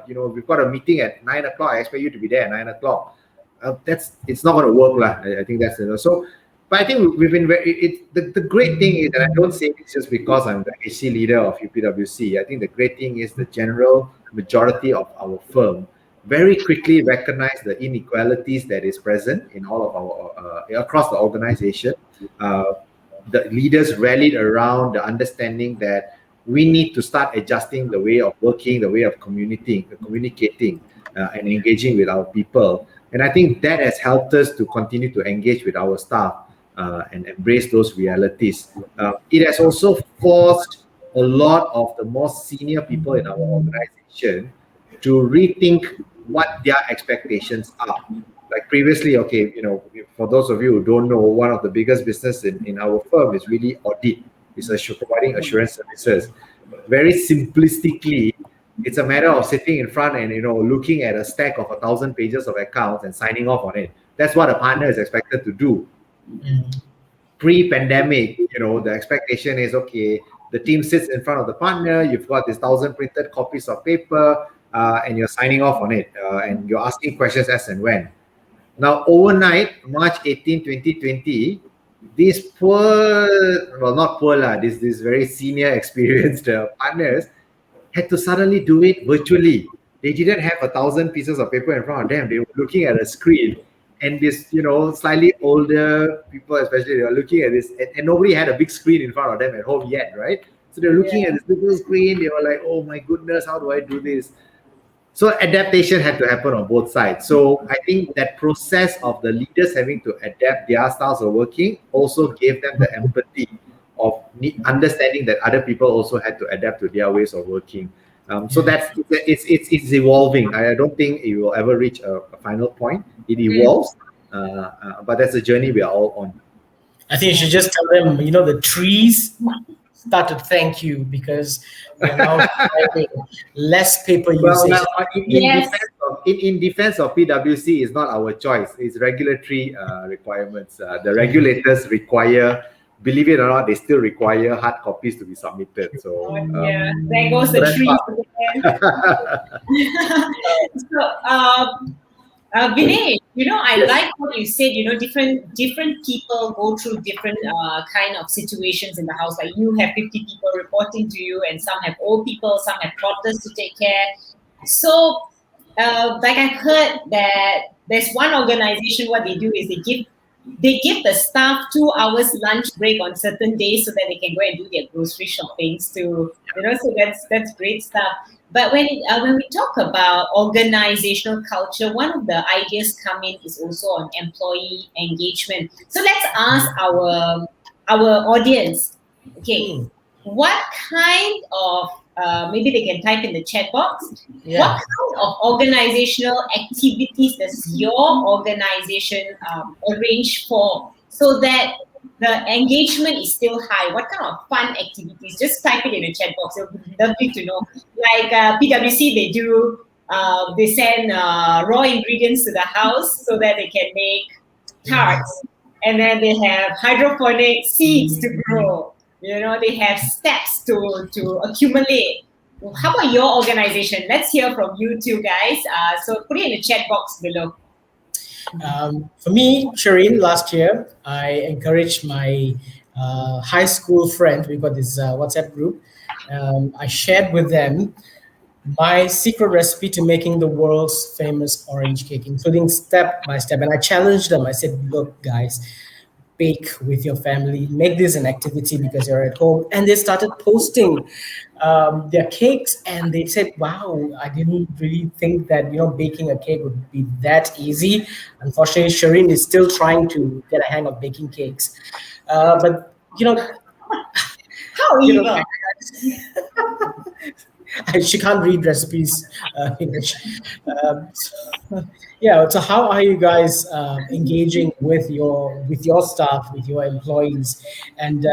We've got a meeting at 9 o'clock. I expect you to be there at 9 o'clock. It's not going to work, lah. I think that's so. But I think we've been the great thing is, and I don't say it's just because I'm the HC leader of UPwC. I think the great thing is the general majority of our firm very quickly recognize the inequalities that is present in all of our across the organization. The leaders rallied around the understanding that we need to start adjusting the way of working, the way of communicating, and engaging with our people. And I think that has helped us to continue to engage with our staff and embrace those realities. It has also forced a lot of the more senior people in our organization to rethink what their expectations are. Like previously, okay, for those of you who don't know, one of the biggest business in our firm is really audit. It's providing assurance services. Very simplistically, it's a matter of sitting in front and looking at a stack of 1,000 pages of accounts and signing off on it. That's what a partner is expected to do. Pre-pandemic, the expectation is, okay, the team sits in front of the partner, you've got this 1,000 printed copies of paper, and you're signing off on it, and you're asking questions as and when. Now, overnight, March 18, 2020, these these very senior, experienced partners had to suddenly do it virtually. They didn't have 1,000 pieces of paper in front of them. They were looking at a screen. And this, slightly older people, especially, they were looking at this, and nobody had a big screen in front of them at home yet, right? So they're looking at this little screen. They were like, oh my goodness, how do I do this? So adaptation had to happen on both sides. So I think that process of the leaders having to adapt their styles of working also gave them the empathy of understanding that other people also had to adapt to their ways of working. So it's evolving. I don't think it will ever reach a final point. It evolves, but that's a journey we are all on. I think you should just tell them, the trees start to thank you because we're now having less paper usage. Now, in defense of PwC, it's not our choice. It's regulatory requirements. The regulators require, believe it or not, they still require hard copies to be submitted. So there goes the trees again. Vinesh, I like what you said. Different people go through different kind of situations in the house. Like you have 50 people reporting to you, and some have old people, some have toddlers to take care. So, like I've heard that there's one organization. What they do is they give the staff 2 hours lunch break on certain days so that they can go and do their grocery shoppings too. So that's great stuff. But when we talk about organizational culture, one of the ideas coming is also on employee engagement. So let's ask our audience, okay, what kind of maybe they can type in the chat box. Yeah. What kind of organizational activities does your organization arrange for so that the engagement is still high? What kind of fun activities? Just type it in the chat box. It would be lovely to know. Like PwC, they send raw ingredients to the house so that they can make tarts. And then they have hydroponic seeds to grow. They have steps to accumulate. How about your organization? Let's hear from you two guys. So put it in the chat box below. For me, Shireen, last year, I encouraged my high school friend. We got this WhatsApp group. I shared with them my secret recipe to making the world's famous orange cake, including step by step. And I challenged them. I said, look, guys, bake with your family, make this an activity because you're at home. And they started posting their cakes, and they said, wow, I didn't really think that baking a cake would be that easy. Unfortunately, Shireen is still trying to get a hang of baking cakes. But how evil? She can't read recipes. Yeah. So how are you guys engaging with your staff, with your employees, and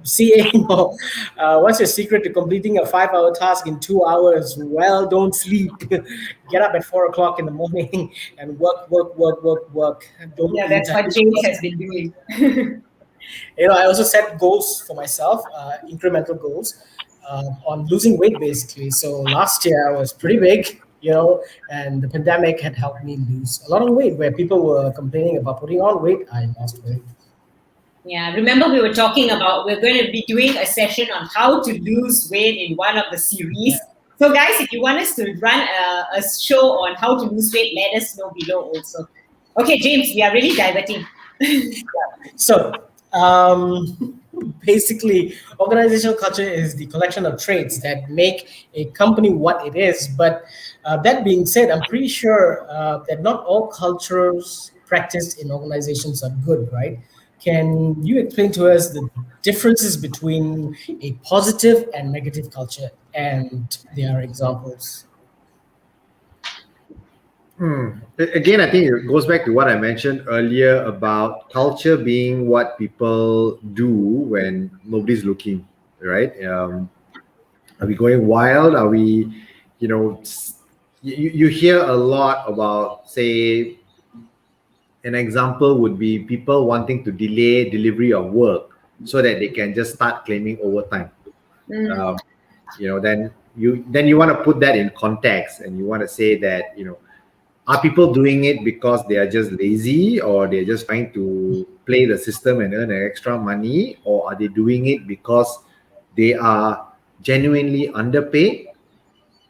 seeing what's your secret to completing a 5-hour task in 2 hours? Well, don't sleep. Get up at 4 o'clock in the morning and work. Don't Yeah, that's what James has been doing. I also set goals for myself, incremental goals on losing weight, basically. So last year I was pretty big, and the pandemic had helped me lose a lot of weight. Where people were complaining about putting on weight, I lost weight. Yeah, remember we were talking about we're going to be doing a session on how to lose weight in one of the series. Yeah. So guys, if you want us to run a show on how to lose weight, let us know below also. Okay, James, we are really diverting. So basically, organizational culture is the collection of traits that make a company what it is. But that being said, I'm pretty sure that not all cultures practiced in organizations are good, right? Can you explain to us the differences between a positive and negative culture and their examples? Again, I think it goes back to what I mentioned earlier about culture being what people do when nobody's looking, right? Are we going wild? Are we, you hear a lot about, say, an example would be people wanting to delay delivery of work so that they can just start claiming overtime. Then you want to put that in context, and you want to say that, are people doing it because they are just lazy, or they're just trying to play the system and earn extra money, or are they doing it because they are genuinely underpaid?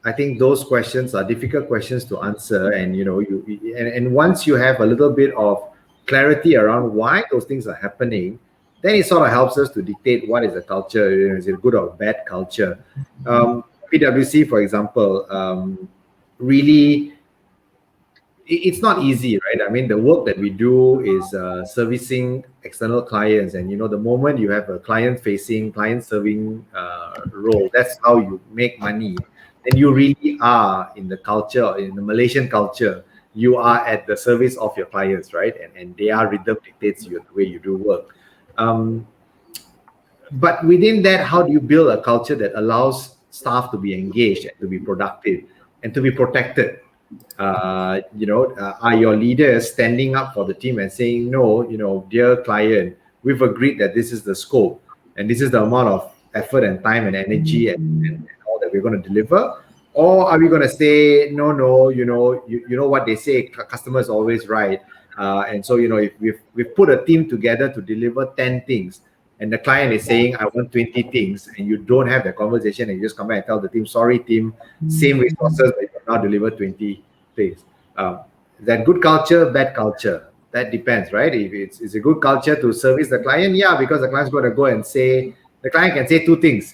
I think those questions are difficult questions to answer, and and once you have a little bit of clarity around why those things are happening, then it sort of helps us to dictate what is a culture. Is it a good or bad culture? PwC, for example, really. It's not easy, right? I mean, the work that we do is servicing external clients, and the moment you have a client-facing, client-serving role, that's how you make money. And you really are in the culture, in the Malaysian culture, you are at the service of your clients, right? And their rhythm dictates the way you do work. But within that, how do you build a culture that allows staff to be engaged and to be productive and to be protected? Are your leaders standing up for the team and saying, no, dear client, we've agreed that this is the scope and this is the amount of effort and time and energy and all that we're going to deliver? Or are we going to say, no, you know what they say, customer is always right. And so, if we've put a team together to deliver 10 things, and the client is saying, I want 20 things, and you don't have that conversation, and you just come back and tell the team, sorry, team, same resources, but you now deliver 20 things. That good culture, bad culture? That depends, right? If it's a good culture to service the client, yeah, because the client's going to go and say, the client can say two things.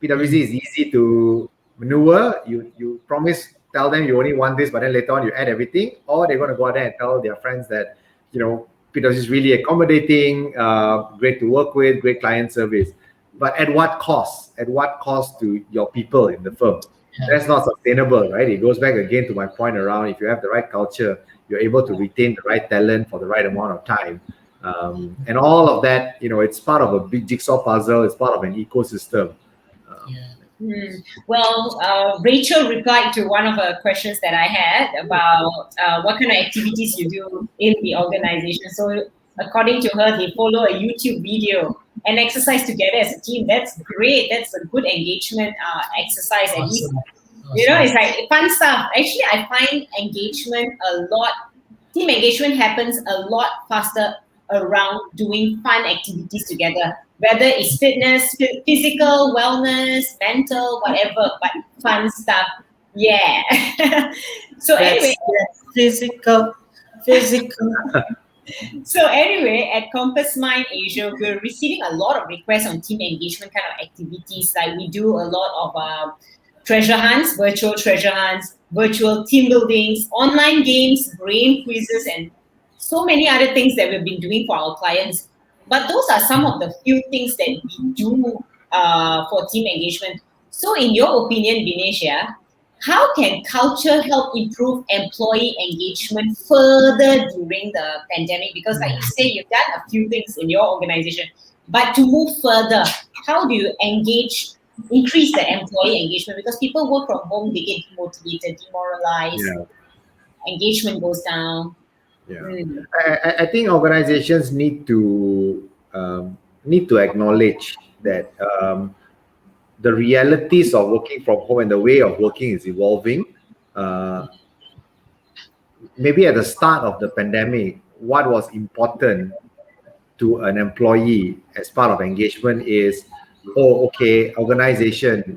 PwC is easy to maneuver. You promise, tell them you only want this, but then later on you add everything, or they're going to go out there and tell their friends that, PwC is really accommodating, great to work with, great client service. But at what cost? At what cost to your people in the firm? That's not sustainable, right? It goes back again to my point around, if you have the right culture, you're able to retain the right talent for the right amount of time. And all of that, it's part of a big jigsaw puzzle. It's part of an ecosystem. Well, Rachel replied to one of the questions that I had about what kind of activities you do in the organization. So according to her, they follow a YouTube video and exercise together as a team. That's great. That's a good engagement exercise. At least, it's like fun stuff. Actually, I find engagement team engagement happens a lot faster around doing fun activities together. Whether it's fitness, physical, wellness, mental, whatever, but fun stuff. Yeah. So anyway. Physical. So anyway, at Compass Mind Asia, we're receiving a lot of requests on team engagement kind of activities. Like we do a lot of treasure hunts, virtual treasure hunts, virtual team buildings, online games, brain quizzes, and so many other things that we've been doing for our clients. But those are some of the few things that we do for team engagement. So in your opinion, Vinesh, how can culture help improve employee engagement further during the pandemic? Because like you say, you've done a few things in your organization, but to move further, how do you increase the employee engagement? Because people work from home, they get demotivated, demoralized, engagement goes down. I think organizations need to acknowledge that the realities of working from home and the way of working is evolving. Maybe at the start of the pandemic, what was important to an employee as part of engagement is, oh, okay, organization,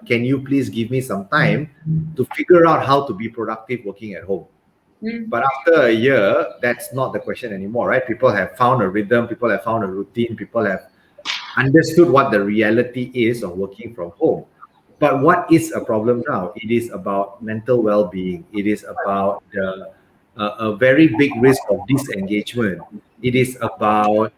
can you please give me some time to figure out how to be productive working at home? But after a year, that's not the question anymore, right? People have found a rhythm, people have found a routine, people have understood what the reality is of working from home. But what is a problem now? It is about mental well-being. It is about a very big risk of disengagement. It is about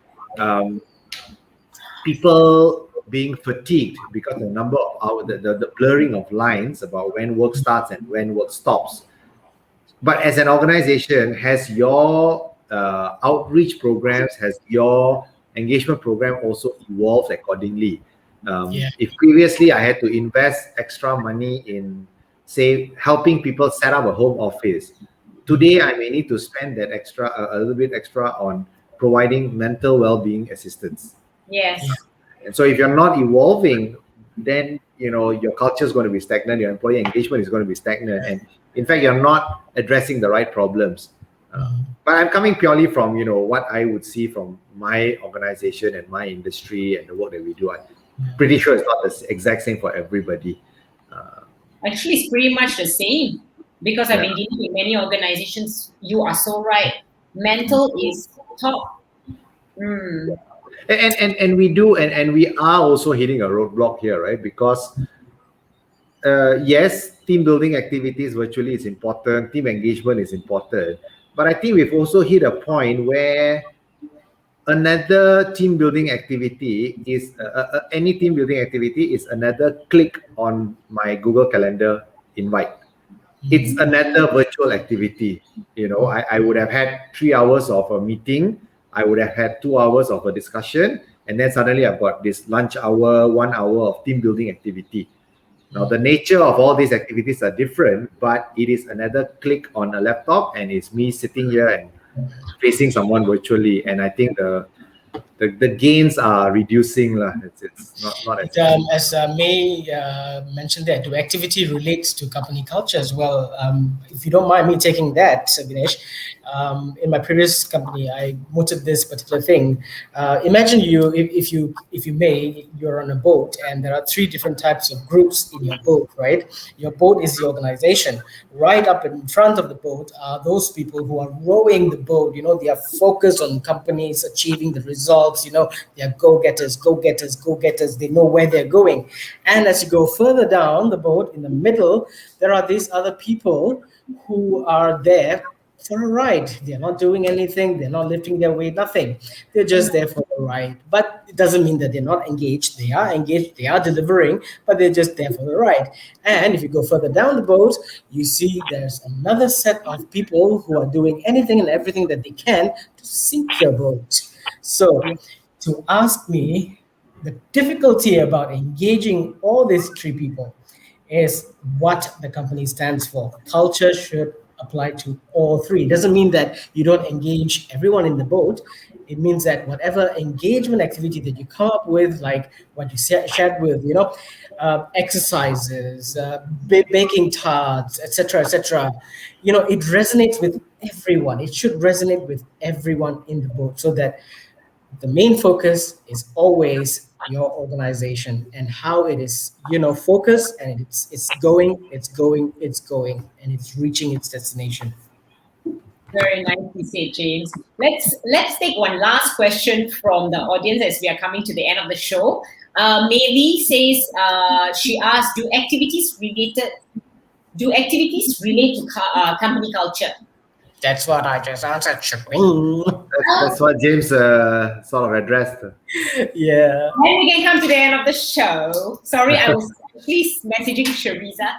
people being fatigued because the number of hours, the blurring of lines about when work starts and when work stops. But as an organization, has your outreach programs, has your engagement program also evolved accordingly? If previously I had to invest extra money in, say, helping people set up a home office, today I may need to spend that extra, a little bit extra on providing mental well-being assistance. Yes. And so if you're not evolving, then your culture is going to be stagnant, your employee engagement is going to be stagnant, and in fact you're not addressing the right problems. But I'm coming purely from what I would see from my organization and my industry and the work that we do. I'm pretty sure it's not the exact same for everybody. Actually, it's pretty much the same, because I've been dealing with many organizations. You are so right. Mental is top. And we do, and we are also hitting a roadblock here, right? Because yes, team building activities virtually is important, team engagement is important, but I think we've also hit a point where another team building activity is any team building activity is another click on my Google Calendar invite. It's another virtual activity. I would have had 3 hours of a meeting, I would have had 2 hours of a discussion, and then suddenly I've got this lunch hour, 1 hour of team building activity. Now, the nature of all these activities are different, but it is another click on a laptop, and it's me sitting here and facing someone virtually. And I think the gains are reducing. It's not as May mentioned there, do activity relates to company culture as well? If you don't mind me taking that, Vinesh, in my previous company, I mooted this particular thing. Imagine if you may, you're on a boat and there are 3 different types of groups in your boat, right? Your boat is the organization. Right up in front of the boat are those people who are rowing the boat. They are focused on companies achieving the results. They are go-getters. They know where they're going. And as you go further down the boat, in the middle, there are these other people who are there for a ride. They're not doing anything. They're not lifting their weight, nothing. They're just there for the ride. But it doesn't mean that they're not engaged. They are engaged. They are delivering, but they're just there for the ride. And if you go further down the boat, you see there's another set of people who are doing anything and everything that they can to sink your boat. So to ask me, the difficulty about engaging all these 3 people is what the company stands for. Culture should apply to all 3. It doesn't mean that you don't engage everyone in the boat. It means that whatever engagement activity that you come up with, like what you shared with, exercises, baking tarts, etc., it resonates with everyone. It should resonate with everyone in the boat, so that the main focus is always your organization and how it is, focused, and it's going, and it's reaching its destination. Very nicely said, James. Let's take one last question from the audience as we are coming to the end of the show. Maylee says, she asked, do activities relate to company culture? That's what I just answered. That's what James sort of addressed. Yeah. And we can come to the end of the show. Sorry, I was Please messaging Shariza.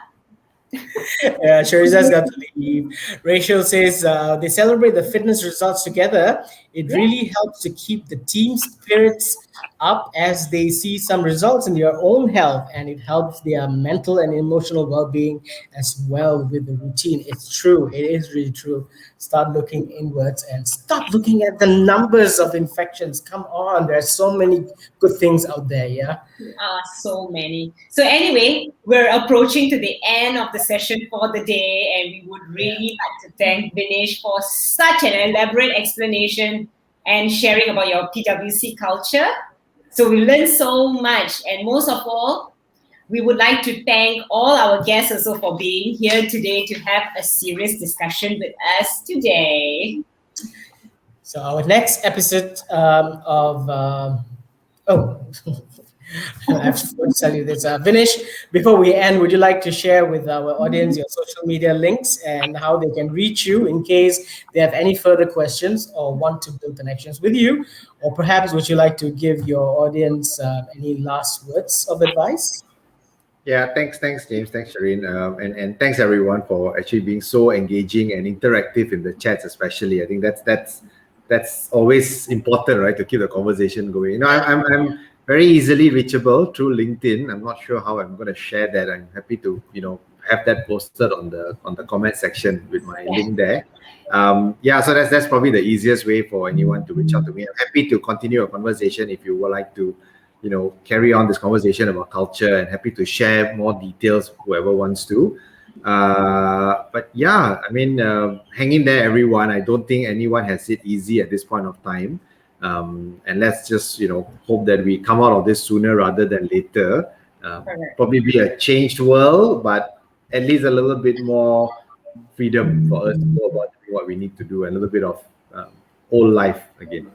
Yeah, Shariza's got to leave. Rachel says they celebrate the fitness results together. It really helps to keep the team spirits up as they see some results in their own health, and it helps their mental and emotional well-being as well with the routine. It's true. It is really true. Start looking inwards and stop looking at the numbers of infections. Come on, there's so many good things out there. Yeah. So many. So anyway, we're approaching to the end of the session for the day, and we would really like to thank Vinesh for such an elaborate explanation and sharing about your PwC culture. So we learned so much, and most of all, we would like to thank all our guests also for being here today to have a serious discussion with us today. So our next episode I have to tell you this. Vinesh, before we end, would you like to share with our audience your social media links and how they can reach you in case they have any further questions or want to build connections with you? Or perhaps would you like to give your audience any last words of advice? Yeah, thanks, James. Thanks, Shireen. And thanks everyone for actually being so engaging and interactive in the chats, especially. I think that's always important, right? To keep the conversation going. You know, I'm very easily reachable through LinkedIn. I'm not sure how I'm going to share that. I'm happy to, have that posted on the comment section with my link there. So that's probably the easiest way for anyone to reach out to me. I'm happy to continue a conversation if you would like to, carry on this conversation about culture, and happy to share more details, whoever wants to. But yeah, I mean, hang in there, everyone. I don't think anyone has it easy at this point of time. And let's just, hope that we come out of this sooner rather than later. Probably be a changed world, but at least a little bit more freedom for us to go about what we need to do, and a little bit of whole life again.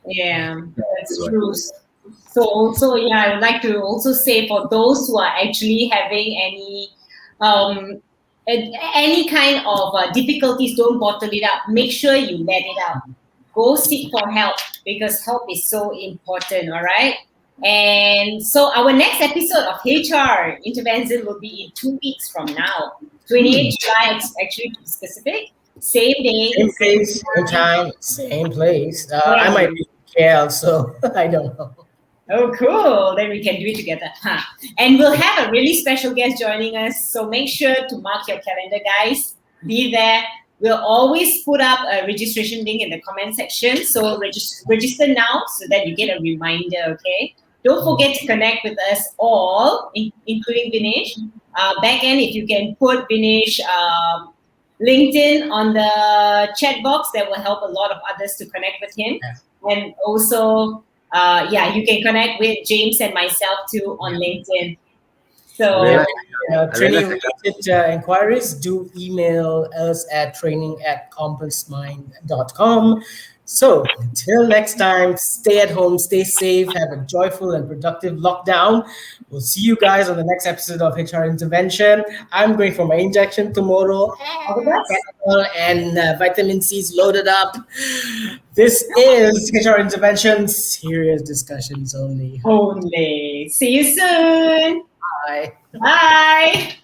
Yeah, that's true. So also, I would like to also say, for those who are actually having any kind of difficulties, don't bottle it up. Make sure you let it out. Go seek for help, because help is so important, all right? And so our next episode of HR Intrvntzn will be in 2 weeks from now. 28th July, actually, to be specific. Same day. Same place, same time, same place. I might be in KL, so I don't know. Oh, cool. Then we can do it together. And we'll have a really special guest joining us. So make sure to mark your calendar, guys. Be there. We'll always put up a registration link in the comment section. So register now so that you get a reminder, okay? Don't forget to connect with us all, including Vinesh. Back end, if you can put Vinesh LinkedIn on the chat box, that will help a lot of others to connect with him. And also, you can connect with James and myself too on LinkedIn. So training-related inquiries, do email us at training@compassmind.com. So till next time, stay at home, stay safe, have a joyful and productive lockdown. We'll see you guys on the next episode of HR Intervention. I'm going for my injection tomorrow, and vitamin C is loaded up. This is HR Intervention, serious discussions only. See you soon. Bye. Bye.